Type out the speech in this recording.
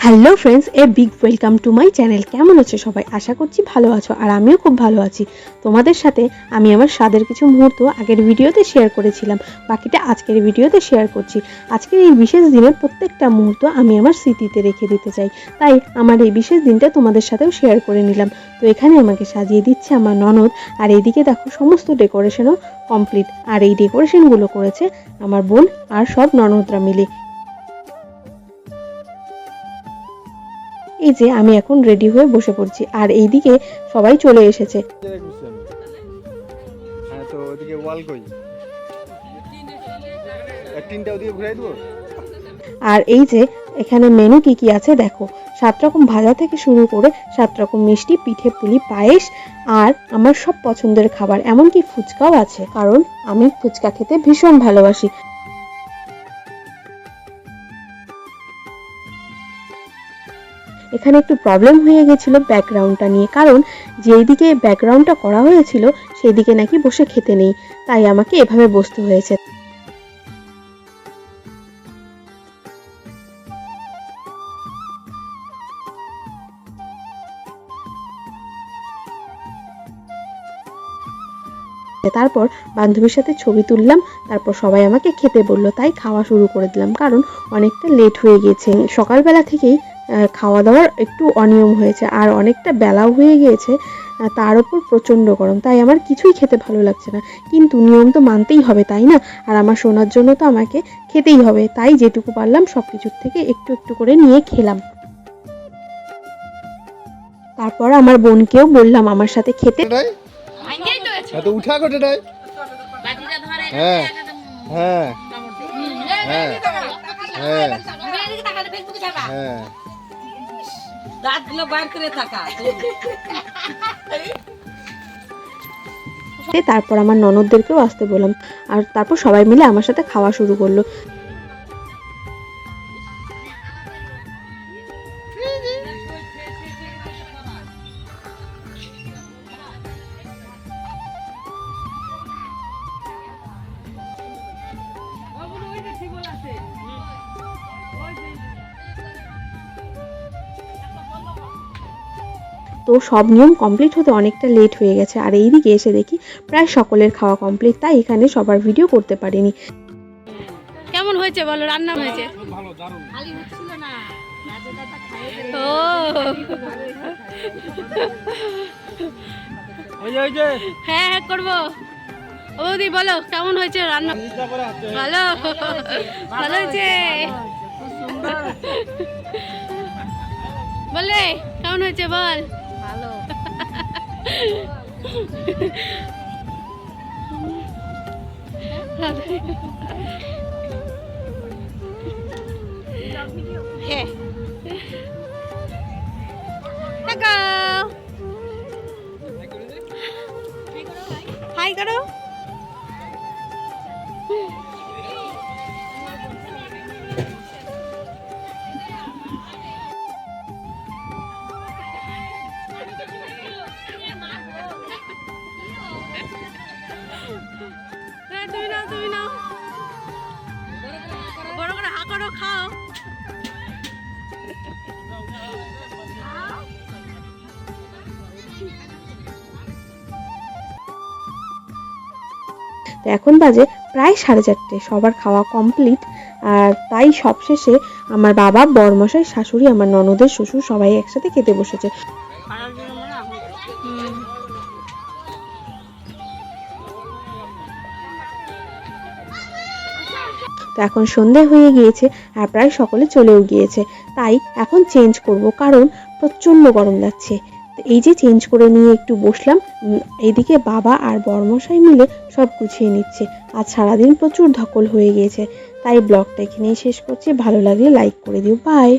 Hello friends, a big welcome to my channel. কেমন আছো সবাই? আশা করছি ভালো আছো, আর আমিও খুব ভালো আছি। তোমাদের সাথে আমি আমার স্বাদের কিছু মুহূর্ত আগের ভিডিওতে শেয়ার করেছিলাম, বাকিটা আজকের ভিডিওতে শেয়ার করছি। আজকের এই বিশেষ দিনের প্রত্যেকটা মুহূর্ত আমি আমার স্মৃতিতে রেখে দিতে চাই, তাই আমার এই বিশেষ দিনটা তোমাদের সাথেও শেয়ার করে নিলাম। তো এখানে আমাকে সাজিয়ে দিচ্ছে আমার ননদ, আর এইদিকে দেখো সমস্ত ডেকোরেশনও কমপ্লিট, আর এই ডেকোরেশনগুলো করেছে আমার বোন আর সব ননদরা মিলে। এই যে আমি এখন রেডি হয়ে বসে পড়ছি, আর এইদিকে সবাই চলে এসেছে। আর এই যে এখানে মেনু কি কি আছে দেখো, 7 রকম ভাজা থেকে শুরু করে 7 রকম মিষ্টি, পিঠে পুলি, পায়েস, আর আমার সব পছন্দের খাবার, এমনকি ফুচকাও আছে, কারণ আমি ফুচকা খেতে ভীষণ ভালোবাসি। এখানে একটু প্রবলেম হয়ে গেছিল ব্যাকগ্রাউন্ডটা নিয়ে, কারণ যেই দিকে ব্যাকগ্রাউন্ডটা করা হয়েছিল সেই দিকে নাকি বসে খেতে নেই, তাই আমাকে এভাবে বসতে হয়েছে। তারপর বান্ধবীর সাথে ছবি তুললাম, তারপর সবাই আমাকে খেতে বললো, তাই খাওয়া শুরু করে দিলাম, কারণ অনেকটা লেট হয়ে গেছে। সকালবেলা থেকেই খাওয়া দাওয়ার একটু অনিয়ম হয়েছে, আর অনেকটা বেলাও হয়ে গিয়েছে, তার উপর প্রচণ্ড গরম, তাই আমার কিছুই খেতে ভালো লাগছে না। কিন্তু নিয়ম তো মানতেই হবে, তাই না? আর আমার সোনার জন্য তো আমাকে খেতেই হবে, তাই যেটুকু পারলাম সব কিছুর থেকে একটু একটু করে নিয়ে খেলাম। তারপর আমার বোনকেও বললাম আমার সাথে খেতে। তো উঠা কোটাটাই। হ্যাঁ হ্যাঁ হ্যাঁ হ্যাঁ হ্যাঁ, দাঁতগুলো বার করে থাকা। তারপর আমার ননদদেরকেও আসতে বললাম, আর তারপর সবাই মিলে আমার সাথে খাওয়া শুরু করলো। তো সব নিয়ম কমপ্লিট হতে অনেকটা লেট হয়ে গেছে, আর এইদিকে এসে দেখি প্রায় সকলের খাওয়া কমপ্লিট, তাই এখানে সবার ভিডিও করতে পারিনি। কেমন হয়েছে বলো? রান্না হয়েছে ও হ্যাঁ হ্যাঁ করবো। ও দি বলো কেমন হয়েছে রান্না? ভালো ভালো হয়েছে বলে, কেমন হয়েছে বল? ভালো। হ্যাঁ হাই করো। তুমি নাও তুমি নাও, বড় করে হা করো, খাও। তো এখন বাজে প্রায় 4:30, সবার খাওয়া কমপ্লিট, আর তাই সবশেষে আমার বাবা, বরমশাই, শাশুড়ি, আমার ননদের শ্বশুর সবাই একসাথে খেতে বসেছে। তো এখন সন্ধে হয়ে গিয়েছে, আর প্রায় সকলে চলেও গিয়েছে, তাই এখন চেঞ্জ করব, কারণ প্রচণ্ড গরম লাগছে। এই যে চেঞ্জ করে নিয়ে একটু বসলাম, এইদিকে বাবা আর বরমশাই মিলে সব গুছিয়ে নিচ্ছে। আজ সারাদিন প্রচুর ধকল হয়ে গিয়েছে, তাই ব্লগটা এখানেই শেষ করছি। ভালো লাগলে লাইক করে দিও। বাই।